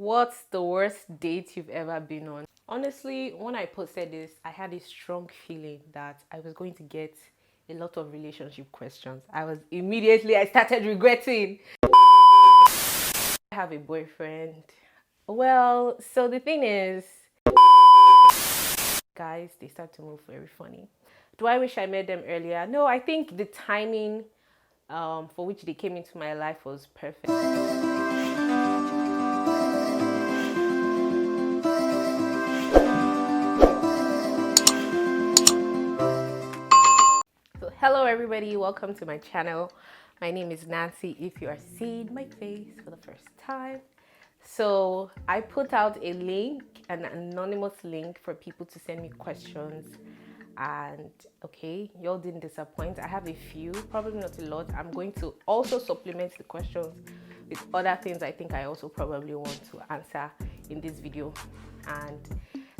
What's the worst date you've ever been on? Honestly, when I posted this, I had a strong feeling that I was going to get a lot of relationship questions. I started regretting. I have a boyfriend. Well, so the thing is, guys, they start to move very funny. Do I wish I met them earlier? No, I think the timing for which they came into my life was perfect. So hello everybody, welcome to my channel. My name is Nancy if you are seeing my face for the first time. So I put out a link, an anonymous link for people to send me questions, and okay, y'all didn't disappoint. I have a few, probably not a lot. I'm going to also supplement the questions with other things I think I also probably want to answer in this video. And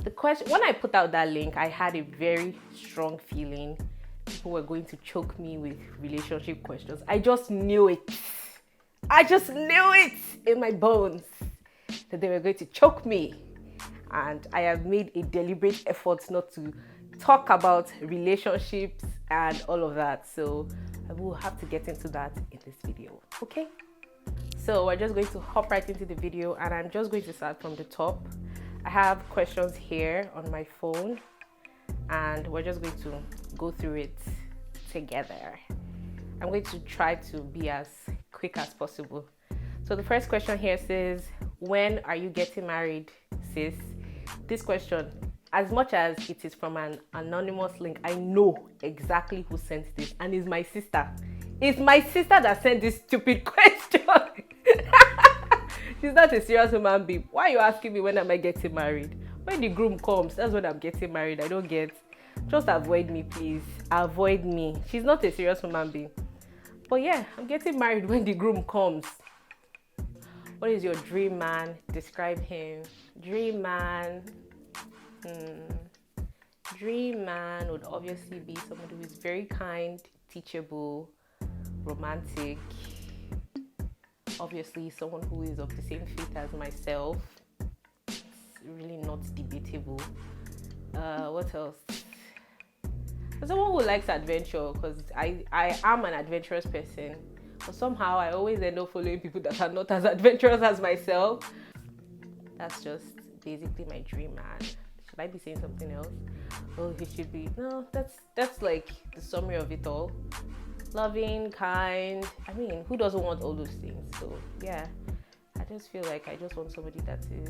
the question, when I put out that link, I had a very strong feeling people were going to choke me with relationship questions. I just knew it. I just knew it in my bones that they were going to choke me. And I have made a deliberate effort not to talk about relationships and all of that. So I will have to get into that in this video. Okay? So we're just going to hop right into the video, and I'm just going to start from the top. I have questions here on my phone, and we're just going to go through it together. I'm going to try to be as quick as possible. So the first question here says, when are you getting married, sis? This question, as much as it is from an anonymous link, I know exactly who sent this, and it's my sister. It's my sister that sent this stupid question. She's not a serious human being. Why are you asking me when am I getting married? When the groom comes, that's when I'm getting married. I don't get. Just avoid me, please. Avoid me. She's not a serious human being. But yeah, I'm getting married when the groom comes. What is your dream man? Describe him. Dream man. Dream man would obviously be somebody who is very kind, teachable, romantic. Obviously, someone who is of the same faith as myself. It's really not debatable. What else? Someone who likes adventure, because I am an adventurous person, but somehow I always end up following people that are not as adventurous as myself. That's just basically my dream man. Should I be saying something else? Oh, he should be. No, that's like the summary of it all. Loving, kind. I mean, who doesn't want all those things? So yeah, I just feel like I just want somebody that is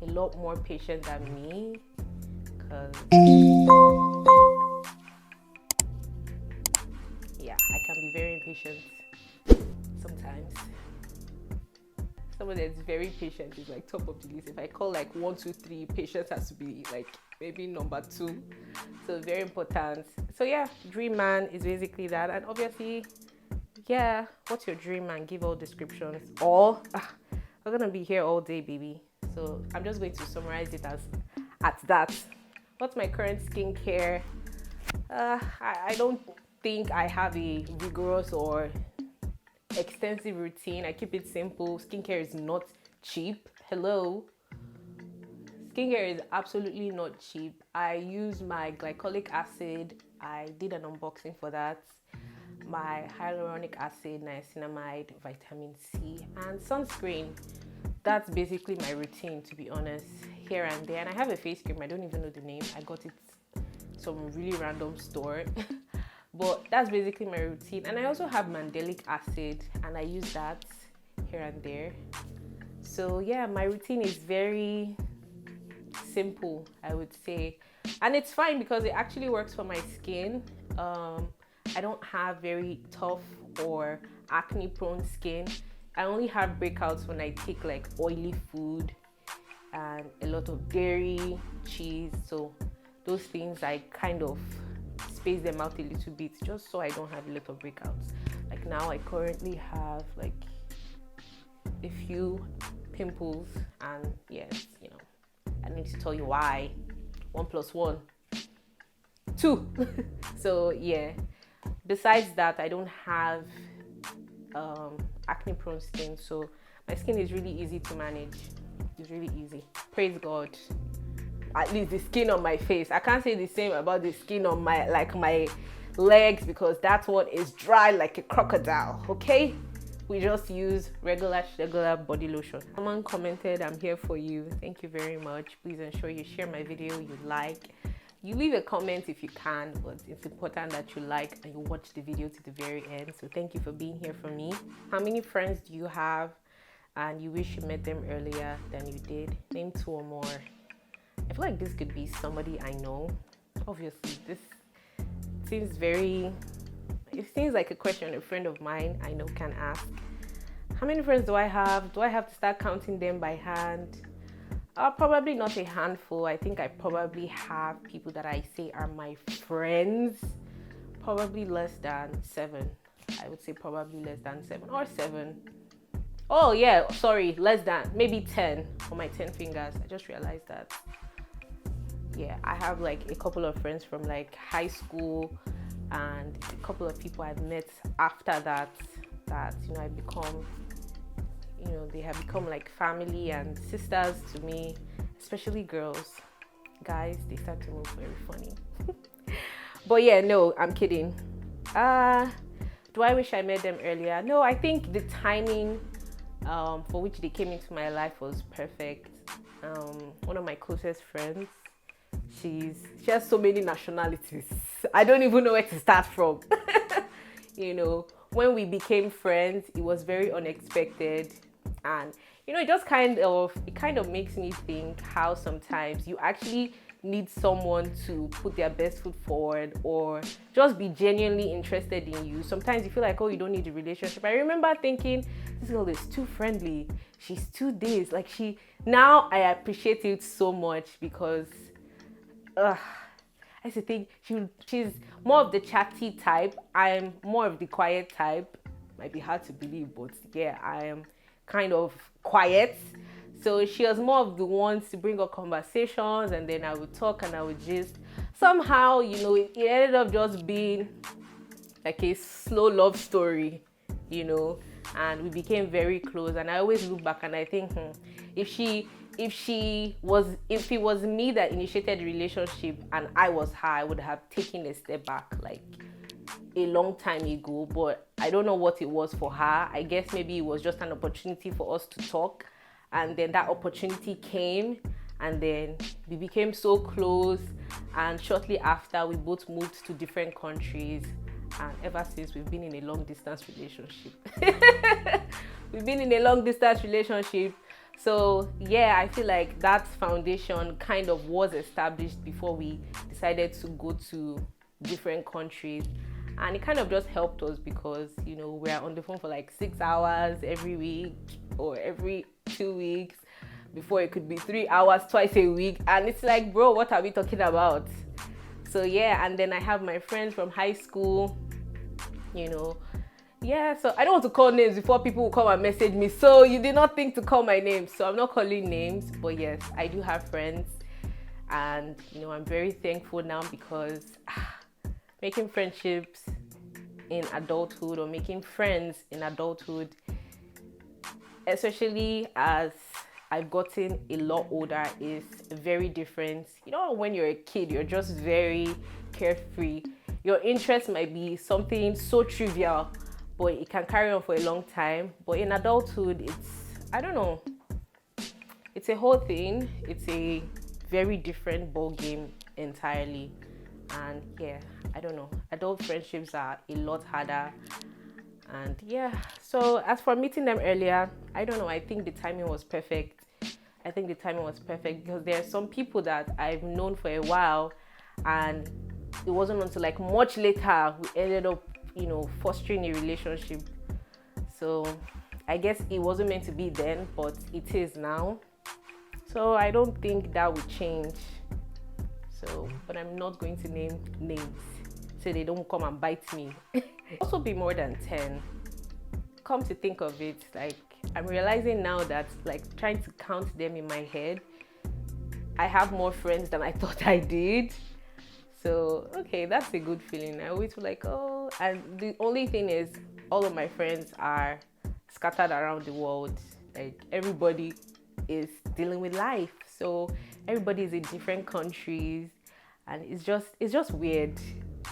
a lot more patient than me, because yeah, I can be very impatient sometimes. Someone that's very patient is like top of the list. If I call like 1, 2, 3, patience has to be like maybe number 2. So very important. So yeah, dream man is basically that. And obviously, yeah, what's your dream man? Give all descriptions. We're gonna be here all day, baby. So I'm just going to summarize it as at that. What's my current skincare? I don't think I have a rigorous or extensive routine. I keep it simple. Skincare is not cheap. Hello. Skincare is absolutely not cheap. I use my glycolic acid. I did an unboxing for that. My hyaluronic acid, niacinamide, vitamin C, and sunscreen. That's basically my routine, to be honest, here and there. And I have a face cream. I don't even know the name. I got it some really random store. But that's basically my routine. And I also have mandelic acid, and I use that here and there. So yeah, my routine is very simple, I would say. And it's fine because it actually works for my skin. I don't have very tough or acne prone skin. I only have breakouts when I take like oily food and a lot of dairy, cheese. So those things I kind of space them out a little bit just so I don't have a lot of breakouts. Like now I currently have like a few pimples, and yes, you know, I need to tell you why. 1 + 1 2. So yeah, besides that, I don't have acne prone skin, so My skin is really easy to manage. It's really easy. Praise God. At least the skin on my face. I can't say the same about the skin on my legs, because that one is dry like a crocodile. Okay, we just use regular body lotion. Someone commented, I'm here for you. Thank you very much. Please ensure you share my video, you like, you leave a comment if you can, but it's important that you like and you watch the video to the very end. So thank you for being here for me. How many friends do you have and you wish you met them earlier than you did? Name 2 or more. I feel like this could be somebody I know. Obviously, this seems like a question a friend of mine I know can ask. How many friends do I have? Do I have to start counting them by hand? Probably not a handful. I think I probably have people that I say are my friends. Probably less than 7. I would say probably less than 7 or 7. Oh yeah, sorry, less than, maybe 10 on my 10 fingers. I just realized that. Yeah, I have like a couple of friends from like high school and a couple of people I've met after that they have become like family and sisters to me, especially girls. Guys, they start to move very funny. But yeah, no, I'm kidding. Do I wish I met them earlier? No, I think the timing for which they came into my life was perfect. One of my closest friends, she has so many nationalities. I don't even know where to start from. When we became friends, it was very unexpected, and it kind of makes me think how sometimes you actually need someone to put their best foot forward or just be genuinely interested in you. Sometimes you feel like, oh, you don't need a relationship. I remember thinking, this girl is too friendly, she's too this, now I appreciate it so much, because I used to think she's more of the chatty type. I'm more of the quiet type. Might be hard to believe, but yeah, I am kind of quiet. So she was more of the ones to bring up conversations, and then I would talk and I would just somehow, it ended up just being like a slow love story, and we became very close. And I always look back and I think, if it was me that initiated the relationship and I was her, I would have taken a step back like a long time ago. But I don't know what it was for her. I guess maybe it was just an opportunity for us to talk, and then that opportunity came, and then we became so close, and shortly after we both moved to different countries, and ever since we've been in a long distance relationship. So yeah, I feel like that foundation kind of was established before we decided to go to different countries. And it kind of just helped us because, we're on the phone for like 6 hours every week or every 2 weeks. Before it could be 3 hours twice a week. And it's like, bro, what are we talking about? So yeah, and then I have my friends from high school, Yeah, so I don't want to call names before people will come and message me. So you did not think to call my name. So I'm not calling names. But yes, I do have friends. And, I'm very thankful now because making friendships in adulthood or making friends in adulthood, especially as I've gotten a lot older, is very different. When you're a kid, you're just very carefree. Your interest might be something so trivial, but it can carry on for a long time. But in adulthood, it's a whole thing. It's a very different ball game entirely. And yeah, adult friendships are a lot harder. And yeah, so as for meeting them earlier, I think the timing was perfect. Because there are some people that I've known for a while, and it wasn't until like much later we ended up, fostering a relationship. So I guess it wasn't meant to be then, but it is now. So I don't think that would change. So, but I'm not going to name names so they don't come and bite me. Also be more than 10. Come to think of it, I'm realizing now that trying to count them in my head, I have more friends than I thought I did. So, okay, that's a good feeling. I always feel like, oh, and the only thing is all of my friends are scattered around the world. Like everybody is dealing with life, so everybody is in different countries, and it's just weird.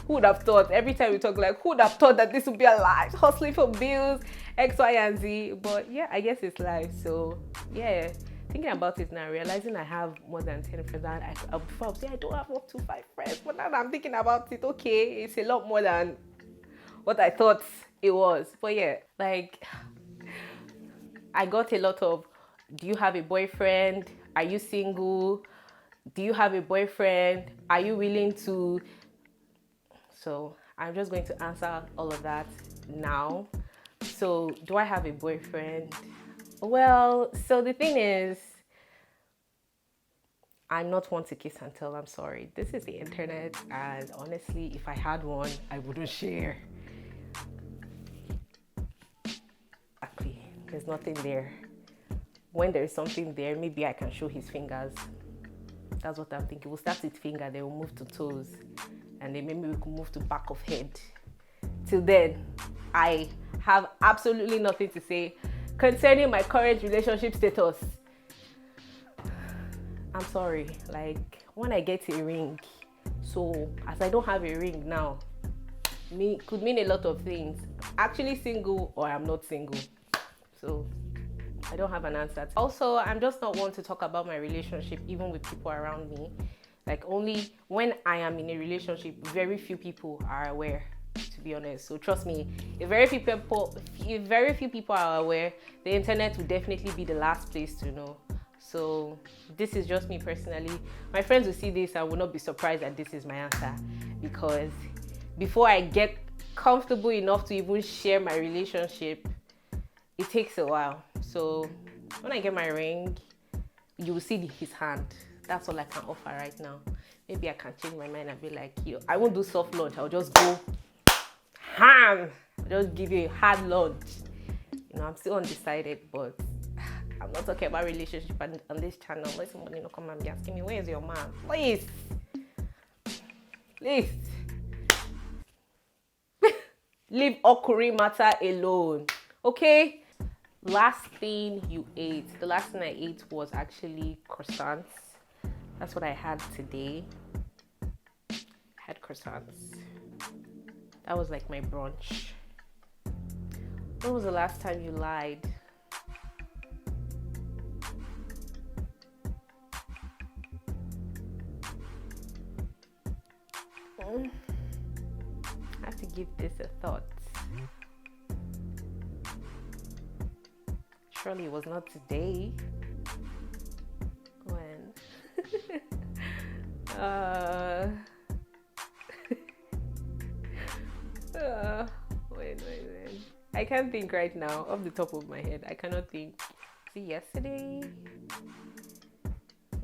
Who would have thought? Every time we talk, like, who would have thought that this would be a life, hustling for bills, X, Y, and Z? But yeah, I guess it's life. So yeah, thinking about it now, realizing I have more than 10 friends, and before I would say I don't have up to 5 friends, but now that I'm thinking about it, okay, it's a lot more than what I thought it was. But yeah, like, I got a lot of, do you have a boyfriend? Are you single? Do you have a boyfriend? Are you willing to? So I'm just going to answer all of that now. So do I have a boyfriend? Well, so the thing is, I'm not one to kiss and tell. I'm sorry. This is the internet, and honestly, if I had one, I wouldn't share. Exactly. There's nothing there. When there's something there, maybe I can show his fingers. That's what I'm thinking. We'll start with finger, then we'll move to toes, and then maybe we can move to back of head. Till then, I have absolutely nothing to say concerning my current relationship status. I'm sorry, like, when I get a ring, so as I don't have a ring now, could mean a lot of things. Actually single or I'm not single. So I don't have an answer. Also, I'm just not one to talk about my relationship even with people around me. Like, only when I am in a relationship, very few people are aware, to be honest. So trust me, if very few people are aware, the internet will definitely be the last place to know. So this is just me personally. My friends will see this and will not be surprised that this is my answer, because before I get comfortable enough to even share my relationship, it takes a while. So when I get my ring, you will see his hand. That's all I can offer right now. Maybe I can change my mind and be like, yo, I won't do soft launch. I'll just go ham. I'll just give you a hard launch. You know, I'm still undecided, but I'm not talking about relationship on this channel. Let somebody not come and be asking me, where is your man? Please. Leave Okuri matter alone. Okay? Last thing you ate. The last thing I ate was actually croissants. That's what I had today. I had croissants. That was like my brunch. When was the last time you lied? I have to give this a thought. Surely it was not today. When? Wait. I can't think right now off the top of my head. I cannot think. See, yesterday?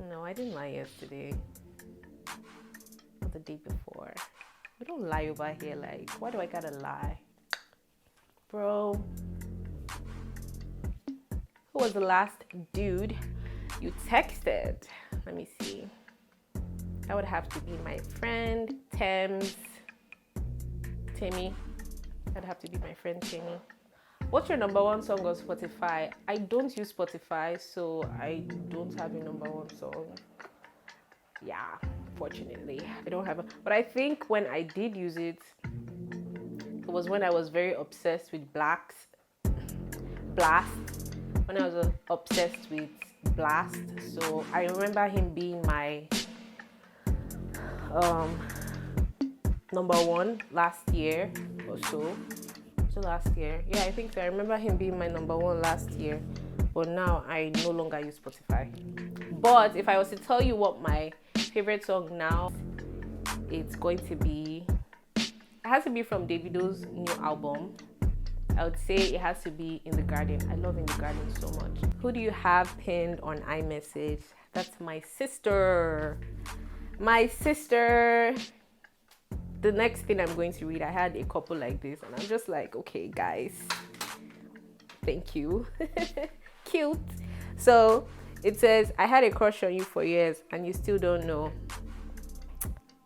No, I didn't lie yesterday. Or the day before. We don't lie over here. Like, why do I gotta lie? Bro. Who was the last dude you texted? Let me see. That would have to be my friend Timmy. That'd have to be my friend Timmy. What's your number one song on Spotify? I don't use Spotify, so I don't have a number one song. Yeah, fortunately, I don't have a. But I think when I did use it, it was when I was very obsessed with Blast. When I was obsessed with Blast, so I remember him being my number one last year or so. So last year, yeah, I think so. I remember him being my number one last year, but now I no longer use Spotify. But if I was to tell you what my favorite song now, it's going to be, it has to be from Davido's new album. I would say it has to be In the Garden. I love In the Garden so much. Who do you have pinned on iMessage? That's my sister. My sister. The next thing I'm going to read, I had a couple like this, and I'm just like, okay, guys, thank you. Cute. So it says, I had a crush on you for years, and you still don't know.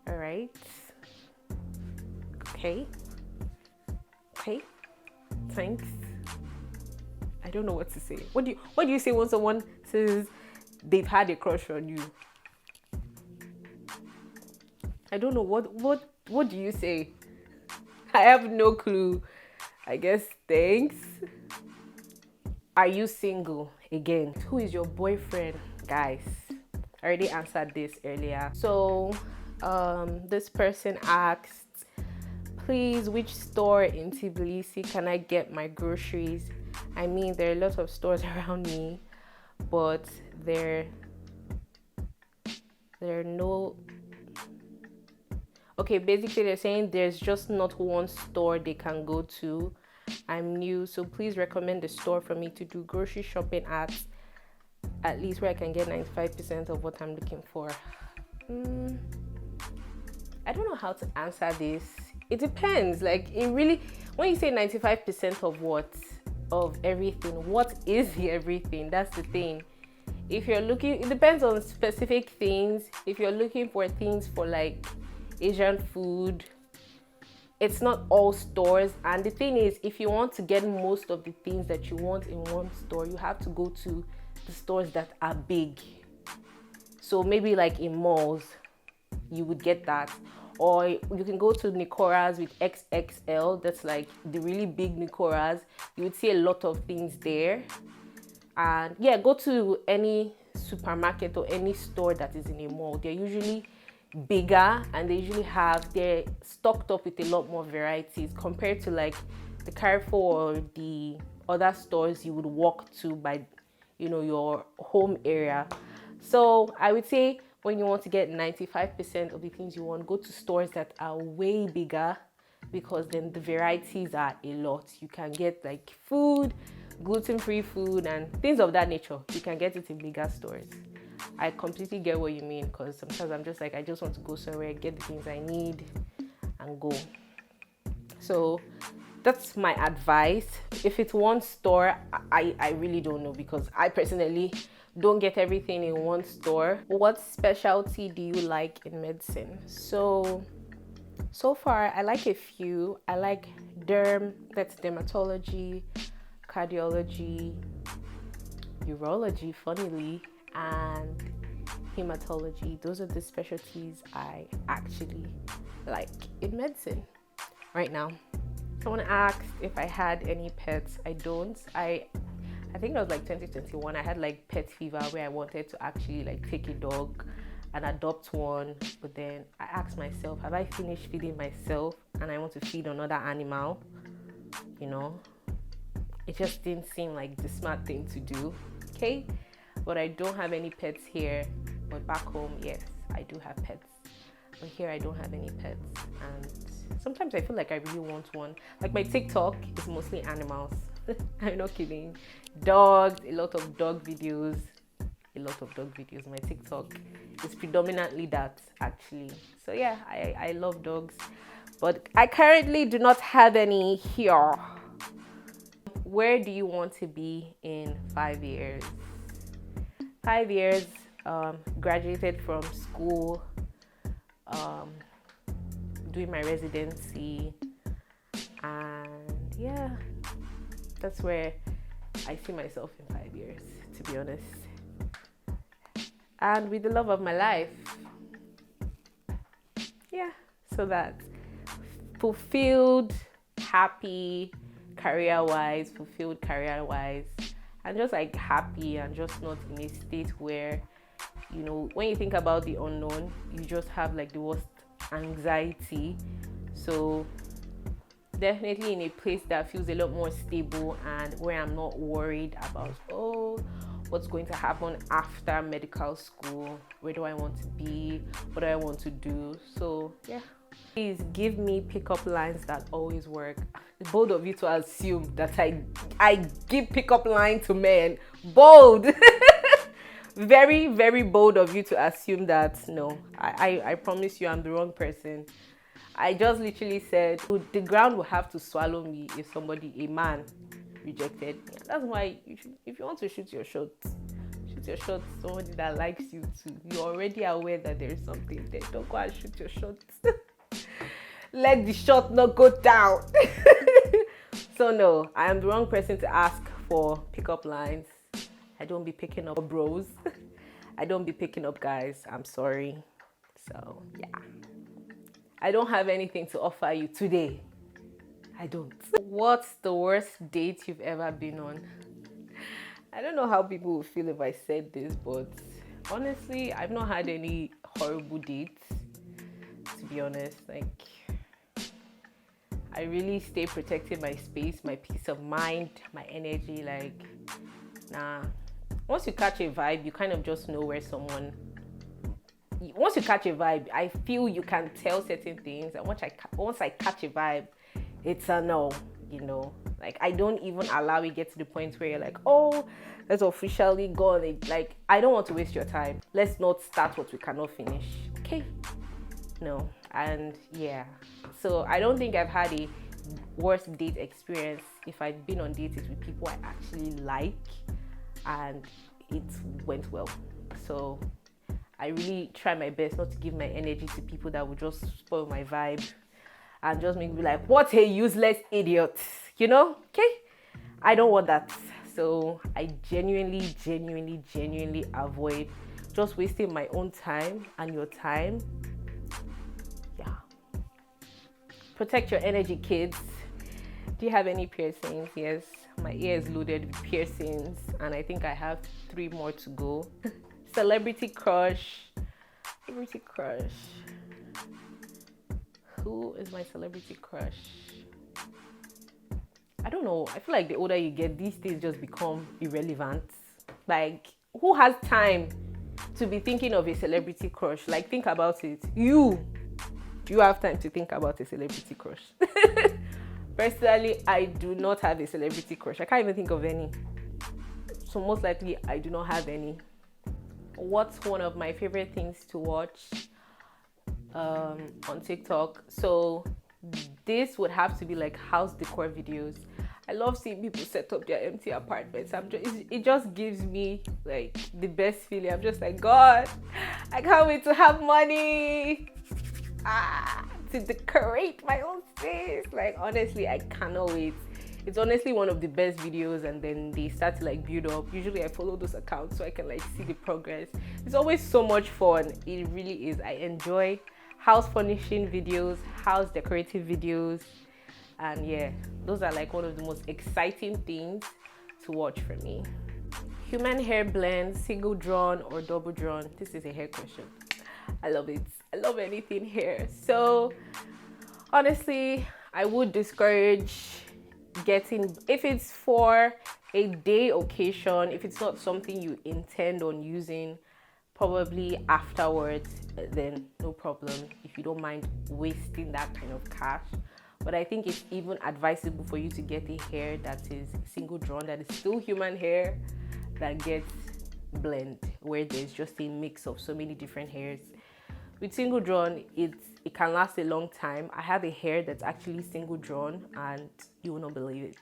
All right. Okay. Thanks. I don't know what to say. What do you say when someone says they've had a crush on you? I don't know. What do you say? I have no clue. I guess thanks. Are you single? Again, who is your boyfriend? Guys, I already answered this earlier. So this person asked, please, which store in Tbilisi can I get my groceries? I mean, there are a lot of stores around me, but there are no... Okay, basically they're saying there's just not one store they can go to. I'm new, so please recommend a store for me to do grocery shopping at least where I can get 95% of what I'm looking for. I don't know how to answer this. It depends. Like, it really, when you say 95% of what? Of everything. What is the everything? That's the thing. If you're looking, it depends on specific things. If you're looking for things for like Asian food, it's not all stores. And the thing is, if you want to get most of the things that you want in one store, you have to go to the stores that are big. So maybe like in malls, you would get that. Or you can go to Nikoras with XXL. That's like the really big Nikoras. You would see a lot of things there. And yeah, go to any supermarket or any store that is in a mall. They're usually bigger and they're stocked up with a lot more varieties compared to like the Carrefour or the other stores you would walk to by, your home area. So I would say when you want to get 95% of the things you want, go to stores that are way bigger, because then the varieties are a lot. You can get like food, gluten-free food and things of that nature. You can get it in bigger stores. I completely get what you mean, because sometimes I'm just like, I just want to go somewhere, get the things I need and go. So that's my advice. If it's one store, I really don't know, because I personally don't get everything in one store. What specialty do you like in medicine? So far, I like a few. I like that's dermatology, cardiology, urology, funnily, and hematology. Those are the specialties I actually like in medicine right now. Someone asked if I had any pets. I don't. I think it was like 2021. I had like pet fever where I wanted to actually like take a dog and adopt one. But then I asked myself, have I finished feeding myself and I want to feed another animal? It just didn't seem like the smart thing to do. Okay. But I don't have any pets here. But back home, yes, I do have pets. But here I don't have any pets. And sometimes I feel like I really want one. Like my TikTok is mostly animals. I'm not kidding. Dogs, a lot of dog videos. My TikTok is predominantly that, actually. So yeah, I love dogs. But I currently do not have any here. Where do you want to be in 5 years? 5 years, graduated from school, doing my residency, and yeah, that's where I see myself in 5 years, to be honest. And with the love of my life. Yeah, so that fulfilled, happy, career-wise, and just like happy and just not in a state where, when you think about the unknown, you just have like the worst anxiety. So definitely in a place that feels a lot more stable and where I'm not worried about, what's going to happen after medical school? Where do I want to be? What do I want to do? So yeah. Please give me pickup lines that always work. Bold of you to assume that I give pickup line to men. Bold. Very, very bold of you to assume that. No, I promise you I'm the wrong person. I just literally said the ground will have to swallow me if a man rejected me. That's why if you want to shoot your shot, somebody that likes you too. You're already aware that there is something there. Don't go and shoot your shot. Let the shot not go down. So no, I am the wrong person to ask for pickup lines. I don't be picking up bros. I don't be picking up guys. I'm sorry. So yeah, I don't have anything to offer you today. I don't. What's the worst date you've ever been on? I don't know how people would feel if I said this, but honestly, I've not had any horrible dates, to be honest. Like, I really stay protecting my space, my peace of mind, my energy. Like, nah. Once you catch a vibe, you kind of just know where someone... Once you catch a vibe, I feel you can tell certain things. And once I catch a vibe, it's a no, you know. Like, I don't even allow it get to the point where you're like, oh, let's officially go on it. Like, I don't want to waste your time. Let's not start what we cannot finish. Okay? No. And yeah. So I don't think I've had a worst date experience if I've been on dates with people I actually like and it went well. So I really try my best not to give my energy to people that would just spoil my vibe and just make me like, what a useless idiot, you know? Okay? I don't want that. So I genuinely avoid just wasting my own time and your time. Yeah. Protect your energy, kids. Do you have any piercings? Yes, my ear is loaded with piercings and I think I have 3 more to go. Celebrity crush. Celebrity crush. Who is my celebrity crush? I don't know. I feel like the older you get, these things just become irrelevant. Like, who has time to be thinking of a celebrity crush? Like, think about it. You have time to think about a celebrity crush. Personally, I do not have a celebrity crush. I can't even think of any. So most likely, I do not have any. What's one of my favorite things to watch on TikTok? So this would have to be like house decor videos. I love seeing people set up their empty apartments. It just gives me like the best feeling. I'm just like, God, I can't wait to have money to decorate my own space. Like, honestly, I cannot wait. It's honestly one of the best videos, and then they start to like build up. Usually I follow those accounts so I can like see the progress. It's always so much fun. It really is. I enjoy house furnishing videos, house decorative videos, and yeah, those are like one of the most exciting things to watch for me. Human hair blend, single drawn or double drawn? This is a hair question. I love it. I love anything hair. So honestly, I would discourage getting, if it's for a day occasion, if it's not something you intend on using probably afterwards, then no problem if you don't mind wasting that kind of cash. But I think it's even advisable for you to get a hair that is single drawn, that is still human hair, that gets blend, where there's just a mix of so many different hairs. With single drawn, it can last a long time. I have a hair that's actually single drawn and you will not believe it.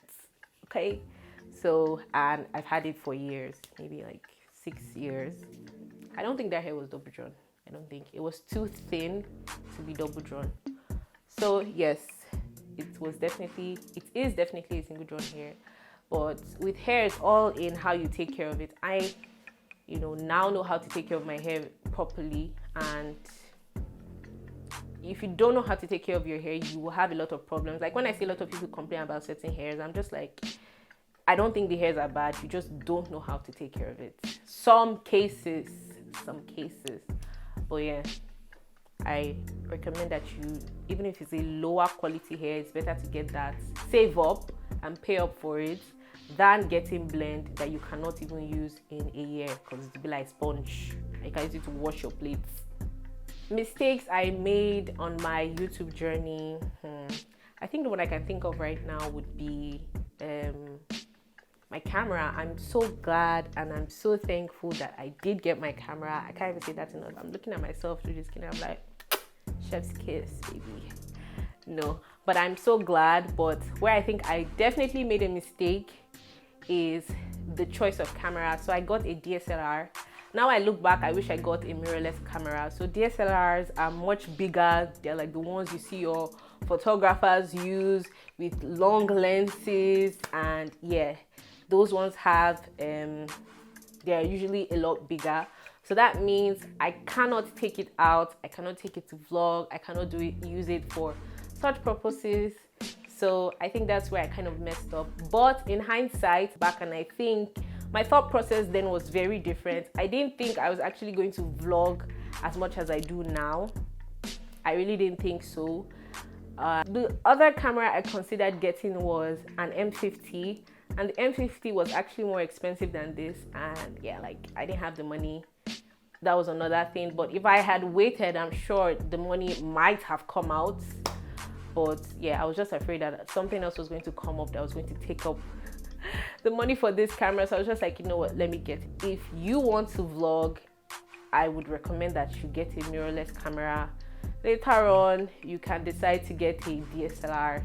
Okay? So, and I've had it for years, maybe like 6 years. I don't think that hair was double drawn. I don't think. It was too thin to be double drawn. So yes, it is definitely a single drawn hair. But with hair, it's all in how you take care of it. I, now know how to take care of my hair properly, and if you don't know how to take care of your hair, you will have a lot of problems. Like when I see a lot of people complain about certain hairs, I'm just like, I don't think the hairs are bad. You just don't know how to take care of it. Some cases. But yeah, I recommend that you, even if it's a lower quality hair, it's better to get that, save up and pay up for it, than getting blend that you cannot even use in a year because it'll be like sponge. You can use it to wash your plates. Mistakes I made on my YouTube journey. I think the one I can think of right now would be my camera. I'm so glad and I'm so thankful that I did get my camera. I can't even say that enough. I'm looking at myself through this skin. I'm like, chef's kiss, baby. No, but I'm so glad. But where I think I definitely made a mistake is the choice of camera. So I got a DSLR. Now I look back, I wish I got a mirrorless camera. So DSLRs are much bigger. They're like the ones you see your photographers use with long lenses, and yeah, those ones have they're usually a lot bigger. So that means I cannot take it out, I cannot take it to vlog, I cannot use it for such purposes. So I think that's where I kind of messed up. But in hindsight, back, and I think my thought process then was very different. I didn't think I was actually going to vlog as much as I do now. I really didn't think so. The other camera I considered getting was an M50, and the M50 was actually more expensive than this, and yeah, like I didn't have the money. That was another thing. But if I had waited, I'm sure the money might have come out. But yeah, I was just afraid that something else was going to come up that was going to take up the money for this camera. So I was just like, you know what, let me get it. If you want to vlog, I would recommend that you get a mirrorless camera. Later on, you can decide to get a DSLR,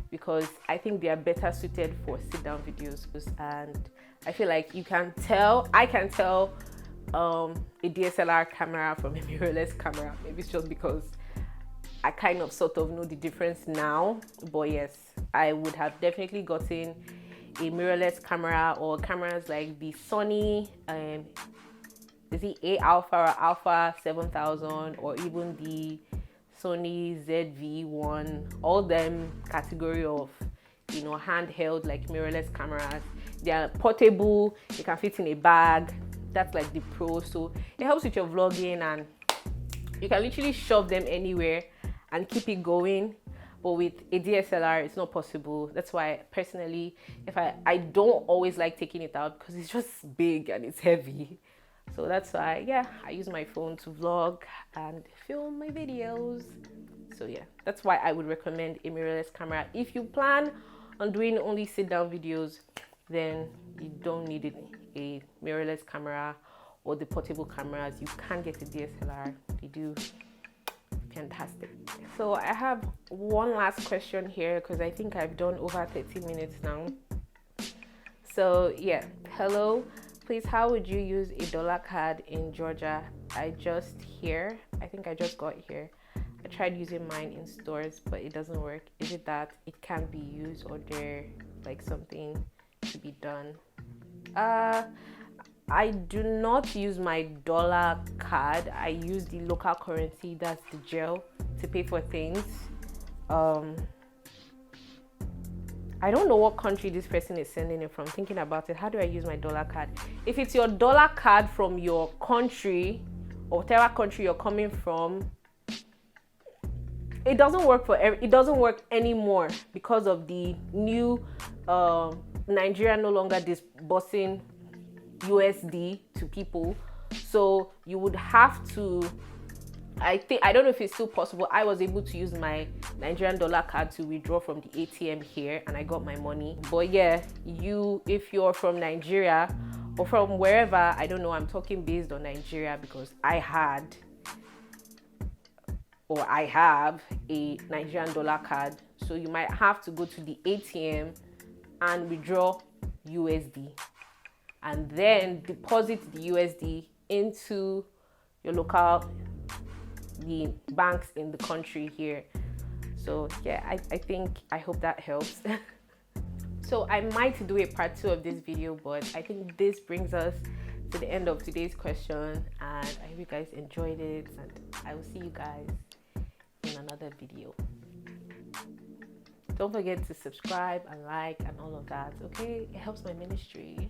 because I think they are better suited for sit-down videos. And I feel like I can tell a DSLR camera from a mirrorless camera. Maybe it's just because I kind of sort of know the difference now. But yes, I would have definitely gotten a mirrorless camera, or cameras like the Sony is it A Alpha or Alpha 7000, or even the Sony ZV-1, all them category of, you know, handheld like mirrorless cameras. They are portable, they can fit in a bag. That's like the pro. So it helps with your vlogging, and you can literally shove them anywhere and keep it going. But with a DSLR, it's not possible. That's why personally, I don't always like taking it out, because it's just big and it's heavy. So that's why, yeah, I use my phone to vlog and film my videos. So yeah, that's why I would recommend a mirrorless camera. If you plan on doing only sit-down videos, then you don't need a mirrorless camera or the portable cameras. You can get a DSLR. They do fantastic. So I have one last question here, because I think I've done over 30 minutes now. So yeah, hello. Please, how would you use a dollar card in Georgia? I just got here. I tried using mine in stores, but it doesn't work. Is it that it can't be used, or there like something to be done? I do not use my dollar card. I use the local currency, that's the gel, to pay for things. I don't know what country this person is sending it from. Thinking about it, how do I use my dollar card? If it's your dollar card from your country, or whatever country you're coming from, it doesn't work it doesn't work anymore, because of the new Nigeria no longer disbursing USD to people. So you would have to, I don't know if it's still possible. I was able to use my Nigerian dollar card to withdraw from the ATM here, and I got my money. But yeah, if you're from Nigeria or from wherever, I don't know, I'm talking based on Nigeria, because I have a Nigerian dollar card. So you might have to go to the ATM and withdraw USD, and then deposit the USD into your the banks in the country here. So yeah, I hope that helps. So I might do a part 2 of this video, but I think this brings us to the end of today's question, and I hope you guys enjoyed it, and I will see you guys in another video. Don't forget to subscribe and like and all of that, okay? It helps my ministry.